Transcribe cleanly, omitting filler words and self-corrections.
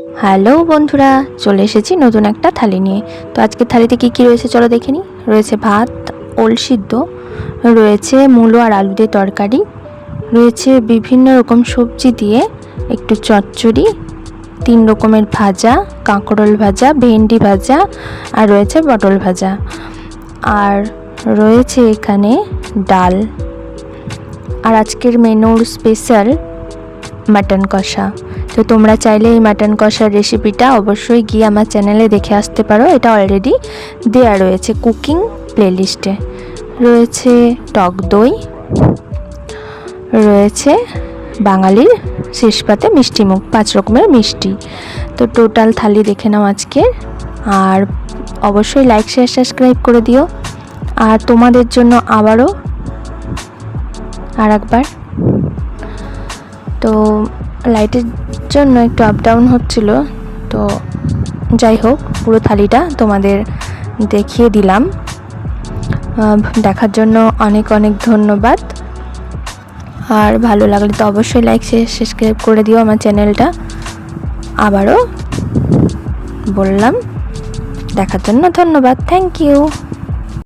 Hello বন্ধুরা, চলে এসেছি নতুন একটা থালি নিয়ে। তো আজকে থালিতে কি কি রয়েছে চলো দেখে নিই। রয়েছে ভাত, ওল সিদ্ধ, রয়েছে মূলো আর আলু দিয়ে তরকারি, রয়েছে বিভিন্ন রকম সবজি দিয়ে একটু চচ্চড়ি, 3 রকমের ভাজা, কাঁকরোল ভাজা, ভেন্ডি ভাজা, আর রয়েছে পটল ভাজা, আর রয়েছে এখানে ডাল। আর আজকের মেনুর স্পেশাল মাটন কষা। তো তোমরা চাইলে এই মাটন কষার রেসিপিটা অবশ্যই গিয়ে আমার চ্যানেলে দেখে আসতে পারো। এটা অলরেডি দেয়া রয়েছে কুকিং প্লেলিস্টে। রয়েছে টক দই, রয়েছে বাঙালির শেষ পাতে মিষ্টি মুখ, 5 রকমের মিষ্টি। তো টোটাল থালি দেখে নাও আজকে। আর অবশ্যই লাইক শেয়ার সাবস্ক্রাইব করে দিও। আর তোমাদের জন্য আবারও একবার, তো লাইটের জন্য একটু আপ ডাউন হচ্ছিল, তো যাই হোক পুরো থালিটা তোমাদের দেখিয়ে দিলাম। দেখার জন্য অনেক অনেক ধন্যবাদ। আর ভালো লাগলে তো অবশ্যই লাইক শেয়ার সাবস্ক্রাইব করে দিও আমার চ্যানেলটা। আবারও বললাম, দেখার জন্য ধন্যবাদ, থ্যাংক ইউ।